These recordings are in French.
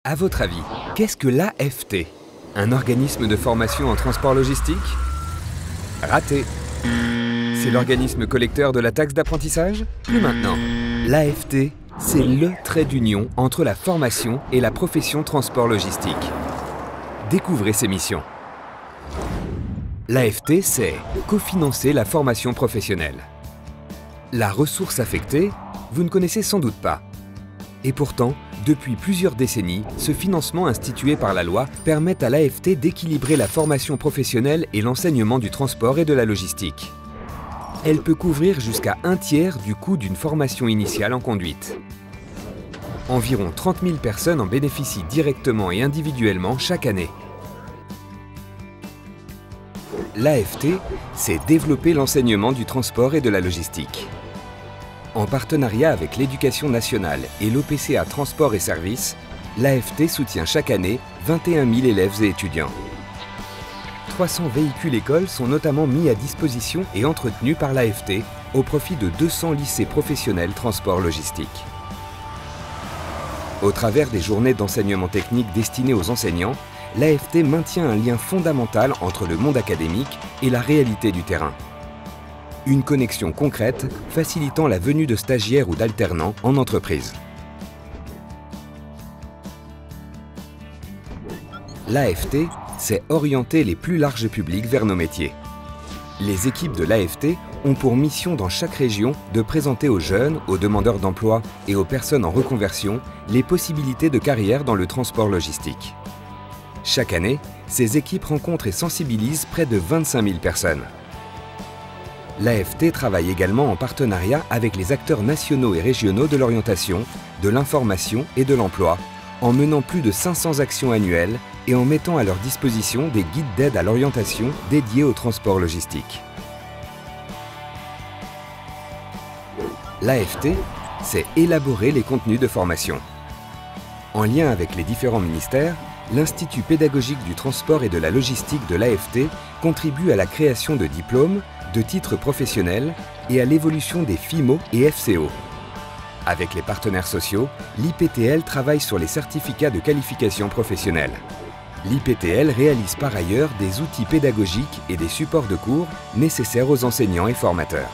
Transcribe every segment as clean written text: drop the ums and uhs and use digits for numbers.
À votre avis, qu'est-ce que l'AFT? Un organisme de formation en transport logistique? Raté! C'est l'organisme collecteur de la taxe d'apprentissage? Plus maintenant. L'AFT, c'est le trait d'union entre la formation et la profession transport logistique. Découvrez ses missions. L'AFT, c'est cofinancer la formation professionnelle. La ressource affectée, vous ne connaissez sans doute pas. Et pourtant, depuis plusieurs décennies, ce financement institué par la loi permet à l'AFT d'équilibrer la formation professionnelle et l'enseignement du transport et de la logistique. Elle peut couvrir jusqu'à 1/3 du coût d'une formation initiale en conduite. Environ 30 000 personnes en bénéficient directement et individuellement chaque année. L'AFT, c'est développer l'enseignement du transport et de la logistique. En partenariat avec l'Éducation nationale et l'OPCA Transport et Services, l'AFT soutient chaque année 21 000 élèves et étudiants. 300 véhicules écoles sont notamment mis à disposition et entretenus par l'AFT au profit de 200 lycées professionnels transport logistique. Au travers des journées d'enseignement technique destinées aux enseignants, l'AFT maintient un lien fondamental entre le monde académique et la réalité du terrain. Une connexion concrète facilitant la venue de stagiaires ou d'alternants en entreprise. L'AFT, c'est orienter les plus larges publics vers nos métiers. Les équipes de l'AFT ont pour mission dans chaque région de présenter aux jeunes, aux demandeurs d'emploi et aux personnes en reconversion les possibilités de carrière dans le transport logistique. Chaque année, ces équipes rencontrent et sensibilisent près de 25 000 personnes. L'AFT travaille également en partenariat avec les acteurs nationaux et régionaux de l'orientation, de l'information et de l'emploi, en menant plus de 500 actions annuelles et en mettant à leur disposition des guides d'aide à l'orientation dédiés au transport logistique. L'AFT, c'est élaborer les contenus de formation. En lien avec les différents ministères, l'Institut pédagogique du transport et de la logistique de l'AFT contribue à la création de diplômes, de titres professionnels et à l'évolution des FIMO et FCO. Avec les partenaires sociaux, l'IPTL travaille sur les certificats de qualification professionnelle. L'IPTL réalise par ailleurs des outils pédagogiques et des supports de cours nécessaires aux enseignants et formateurs.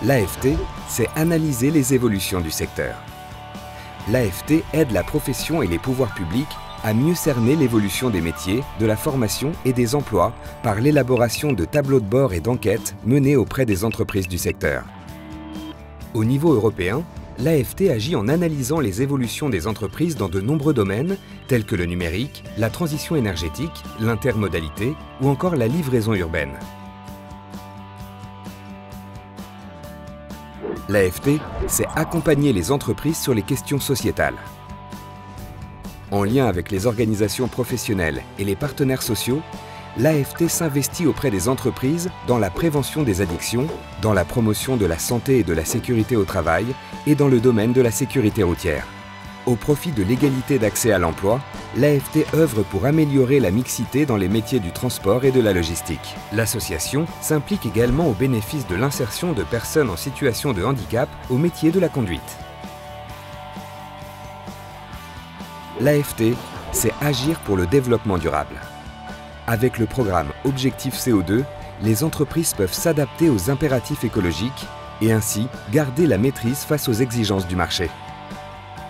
L'AFT, c'est analyser les évolutions du secteur. L'AFT aide la profession et les pouvoirs publics à mieux cerner l'évolution des métiers, de la formation et des emplois par l'élaboration de tableaux de bord et d'enquêtes menés auprès des entreprises du secteur. Au niveau européen, l'AFT agit en analysant les évolutions des entreprises dans de nombreux domaines tels que le numérique, la transition énergétique, l'intermodalité ou encore la livraison urbaine. L'AFT, c'est accompagner les entreprises sur les questions sociétales. En lien avec les organisations professionnelles et les partenaires sociaux, l'AFT s'investit auprès des entreprises dans la prévention des addictions, dans la promotion de la santé et de la sécurité au travail et dans le domaine de la sécurité routière. Au profit de l'égalité d'accès à l'emploi, l'AFT œuvre pour améliorer la mixité dans les métiers du transport et de la logistique. L'association s'implique également au bénéfice de l'insertion de personnes en situation de handicap au métier de la conduite. L'AFT, c'est agir pour le développement durable. Avec le programme Objectif CO2, les entreprises peuvent s'adapter aux impératifs écologiques et ainsi garder la maîtrise face aux exigences du marché.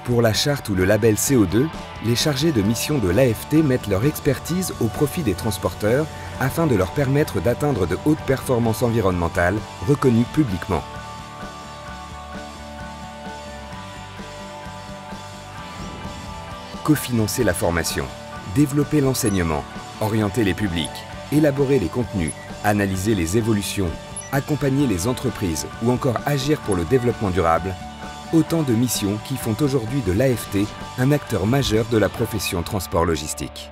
Pour la charte ou le label CO2, les chargés de mission de l'AFT mettent leur expertise au profit des transporteurs afin de leur permettre d'atteindre de hautes performances environnementales reconnues publiquement. Cofinancer la formation, développer l'enseignement, orienter les publics, élaborer les contenus, analyser les évolutions, accompagner les entreprises ou encore agir pour le développement durable, autant de missions qui font aujourd'hui de l'AFT un acteur majeur de la profession transport logistique.